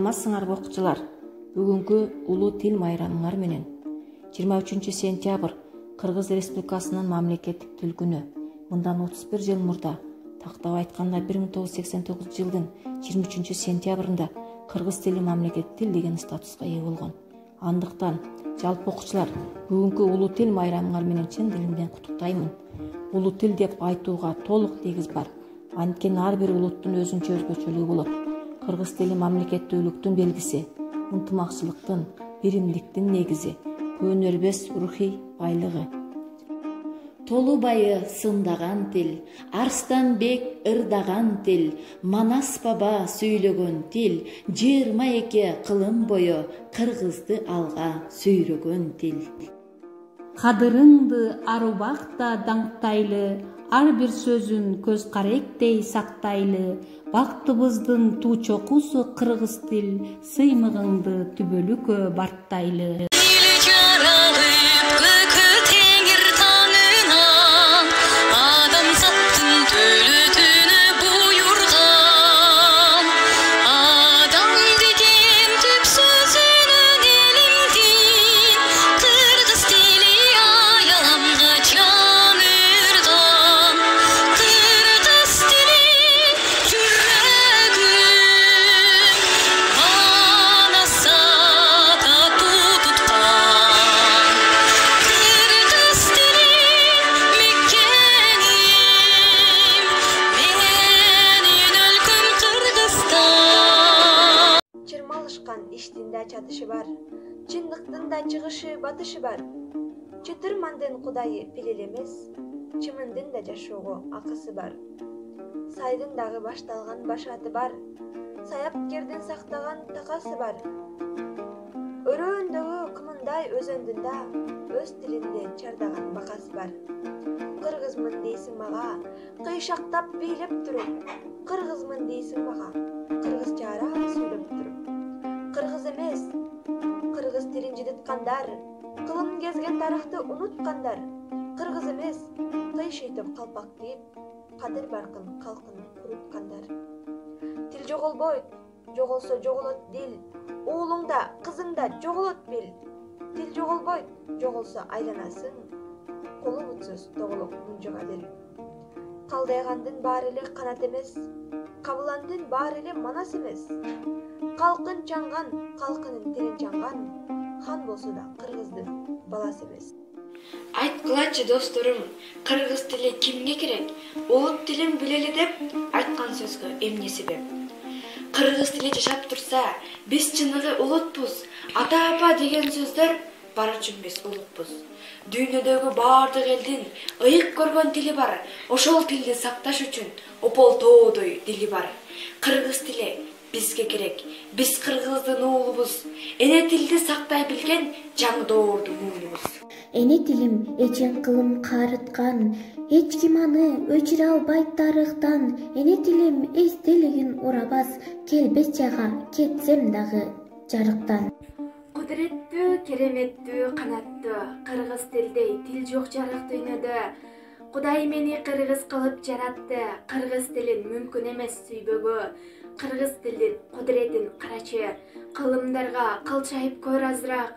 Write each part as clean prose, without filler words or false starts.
Саламатсыңарбы окуучулар? Бүгүнкү улуу тил майрамыңар менен 23 сентябрь Кыргыз Республикасынын мамлекеттик тил күнү. Мындан 31 жыл мурда, тактап айтканда 1989 жылдын 23 сентябрында кыргыз тили мамлекеттик тил деген статуска ээ болгон. Андыктан жалпы окуучулар, бүгүнкү улуу тил майрамыңар менен чын дилимден куттуктаймын. Улуу тил деп айтууга толук негиз бар. Анткени ар бир улуттун өзүнчө өзгөчөлүгү болот. Кыргыз тили мамлекеттүүлүктүн белгиси, ынтымакчылыктын, биримдиктин негизи, көнөрбес рухий байлыгы. Толубайы сындаган тил, Арстанбек ырдаган тил, Манас баба сүйлөгөн тил, 22 кылым бою кыргызды алга сүйрөгөн тил. Кадырыңды арубакта даңктайлы, ар бир сөзүн көз каректей сактайлы, бактыбыздын туу чокусу кыргыз тил, сыймыгыңды түбөлүккө барттайлы. İştinde çatışı var, çınlıktın da çıkışı batışı var. Çıtırmandın kudayı bilelemez, çımındın da caşoğu akısı var. Saydın dağı baştalgan başatı var, sayap girdin saktagan takası var. Öröndöğü kımınday özöndünde, öz dilinde çardagan bakası var. Kırgızmın deysin mağa, kıyşaktap bilip durup, Kırgızmın deysin mağa, kırgızçara söylep durup. Kırgız emes, Kırgız tilin jiditkanдар, kılım gezgen tarıхты unutkanдар. Kırgız emes, kıyşıytып kalpak deyip, kadir barkın kalkın kurutkanдар. Til жоголбойт, жоголсо жоголот dil, oğlungda, kızыңda жоголот bil. Til жоголбойт, жоголсо айланасың, колу бутсуз тоголок мунжу кадир. Калдайгандын баары эле канат эмес, кабыландын баары эле манас эмес. Kalkın çangan, kalkının tilin çangan, хан болсо да кыргыздын баласы эмес. Айткылачы досторум, кыргыз тили кимге керек? Улут тилин билели деп айткан сөзгө эмне себеп? Кыргыз тили жашап турса, биз чыныгы улутпуз, ата-апа деген сөздөр бар үчүн биз улутпуз. Дүйнөдөгү баардык элдин ыйык көргөн тили бар, ошол тилди сакташ үчүн опол тоодой дили бар. Кыргыз тили бизге керек. Биз кыргыздын уулубуз. Эне тилди сактай билген жаңы доордун уулубуз. Эне тилим эчен кылым карыткан, эч ким аны өчүрө албайт тарыхтан. Эне тилим эстелигин урабас, келбес жайга кетсем дагы жарыктан. Кудуреттүү, кереметтүү, канаттуу кыргыз тилдей тил жок жарык дүйнөдө. Кудай мени кыргыз кылып жаратты, кыргыз тилин мүмкүн эмес сүйбөгө. Кыргыз тилдин кудуретин карачы, кылымдарга кылчайып көр азыраак.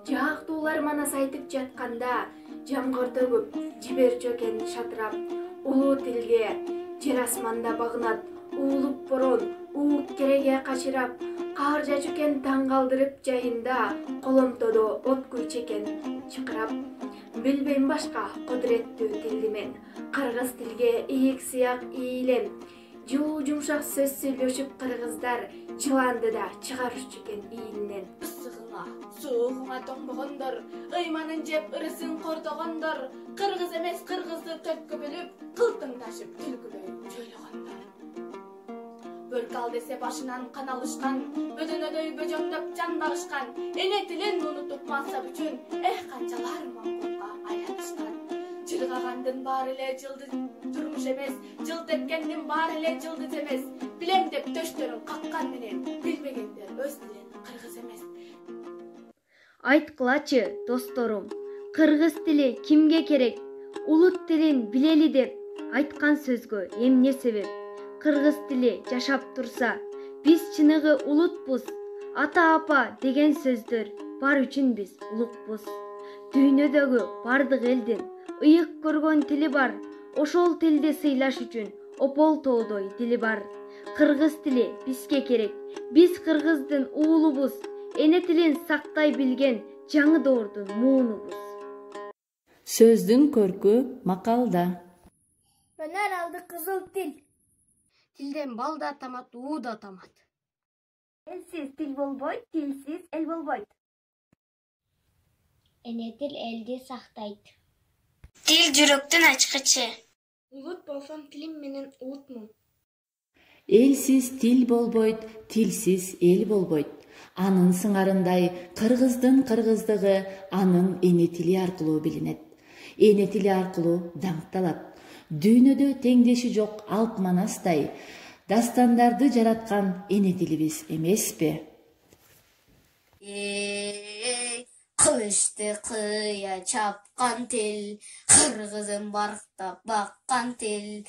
Жактуулар манас айтып жатканда, жамгыр төгүп, жибер чөкен шатырап. Улуу тилге жер асманда багынат, уулуп борон, уук кереге качырап. Каржа чөкен таң калдырып жайында, коломтодо от күй чекен чыкырап. Билбейм башка кудуреттүү тилди мен, кыргыз тилге ийик сыяк ийилем. Жуу жумшак сөз сүйлөшүп кыргыздар, жыланды да чыгарышчу экен ийинен. Ысыгыңа, суугуңа тоңбогондор, ыйманын жеп ырысын кордогондор, кыргыз эмес кыргызды төрткө бөлүп, кылтың ташып күлкүлөй жөйлөгөндөр. Бөлкал десе башынан кан алышкан, бөдөнөдөй бөжөктөп жан багышкан, эне тилин унутуп мансап үчүн, канчалар моңголго айланышкан. Жылгагандын баары эле жылды турмуш эмес, жыл тепкендин баары эле жылдыз эмес. Билем деп төштөрүн каккан менен, билбегендер өз тилин кыргыз эмес. Айткылачы досторум, кыргыз тили кимге керек? Улут тилин билели деп айткан сөзгө эмне себеп? Кыргыз тили жашап турса, Биз чыныгы улутпуз. Ата апа деген сөздөр бар үчүн биз улукпуз. Дүйнөдөгү бардык элдин ыйык көргөн тили бар. Ошол тилди сыйлаш үчүн опол тоодой тили бар. Кыргыз тили бизге керек. Биз кыргыздын уулубуз. Эне тилин сактай билген жаңы доордун муунубуз. Сөздүн көркү макалда. Өнөр алды кызыл тил. Тилден бал да тамат, уу да тамат. Элсиз тил болбойт, тилсиз эл болбойт. Эне тил элди сактайт. Тил жүрөктүн ачкычы. Улут болсом тилим менен улутмун. Элсиз тил болбойт, тилсиз эл болбойт. Анын сыңарындай кыргыздын кыргыздыгы анын эне тили аркылуу билинет. Эне тили аркылуу даңкталат. Дүйнөдө теңдеши жок Алп Манастай дастандарды жараткан эне тилибиз эмеспи? Кылычты кыя чапкан тил, кыргызым барктап баккан тил.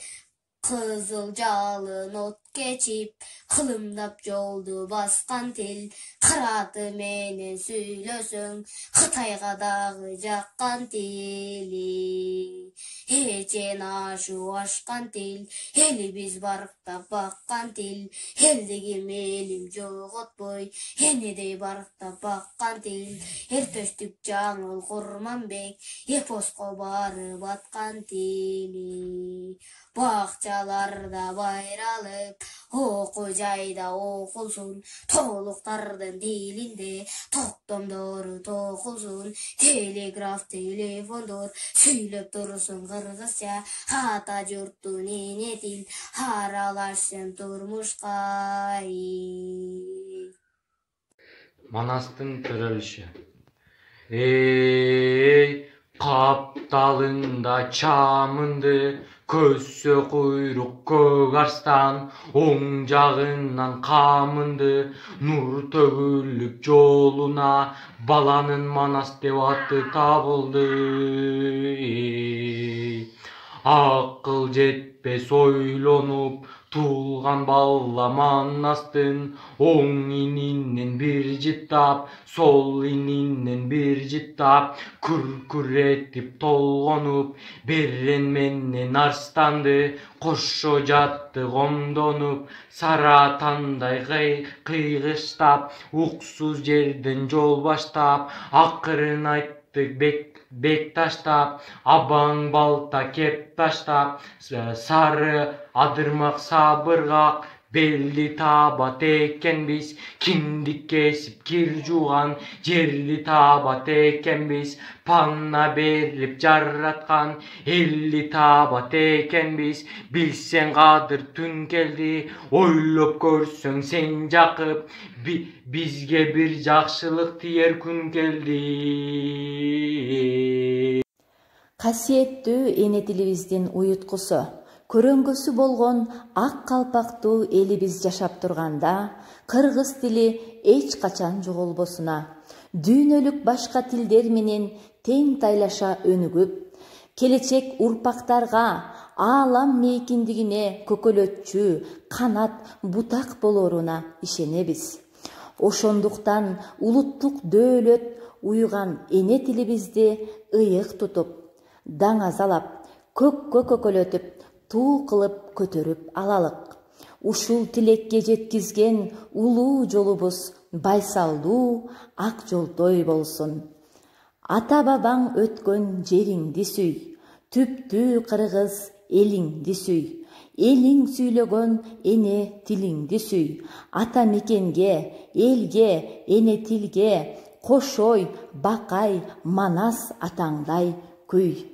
Кызыл жалын от кечип, кылымдап жолду баскан тил. Кыраты менен сүйлөсөң, Кытайга дагы жаккан тили. Эчен ашу ашкан тил, элибиз барктап баккан тил. Элдиги мелим жоготпой, энедей барктап баккан тил. Эртөштүк жаңыл Курманбек, эпоско барып аткан тили. Бакчаларда байралып, окуу жайда окулсун, толуктардын тилинде токтомдору токулсун. Телеграф, телефондор сүйлөп турсун кыргызча, ата журттун эне тил аралашсын турмушка. Манастын төрөлүшү. Эй, капталында чамынды, көссө куйрук көк арстан, оң жагынан камынды, нур төгүлүп жолуна, баланын Манас деп аты табылды. Акыл жетпес ойлонуп, туулган бала Манастын, оң ининен бир жыттап, сол ининен бир жыттап, күр-күр этип толгонуп, берен менен арстанды, кошо жатты комдонуп, сара тандай кыйгычтап, уксуз жерден жол баштап, акырын айттык бек таштап, абаң балта кеп таштап, сары адырмак сабыргак, белди таба теккенбиз, киндик кесип кир жууган, жерди таба теккенбиз, панна берип жараткан, элди таба теккенбиз, билсең кадыр түн келди, ойлоп көрсөң сен жакып, бизге бир жакшылык тиер күн келди. Касиеттүү эне тилибиздин уюткусу, көрөнгөсү болгон ак калпактуу элибиз жашап турганда, кыргыз тили эч качан жоголбосуна, дүйнөлүк башка тилдер менен тең тайлаша өнүгүп, келечек урпактарга аалам мейкиндигине көкөлөтчү, канат, бутак болоруна ишенебиз. Ошондуктан улуттук дөөлөт уюган эне тилибизди ыйык тутуп, даңазалап, көккө көкөлөтүп, туу кылып көтөрүп алалык. Ушул тилекке жеткизген улуу жолубуз байсалдуу, ак жолдой болсун. Ата бабаң өткөн жериңди сүй, түптүү кыргыз элиңди сүй. Элиң сүйлөгөн эне тилиңди сүй. Ата мекенге, элге, эне тилге, Кошой, Бакай, Манас атаңдай күй.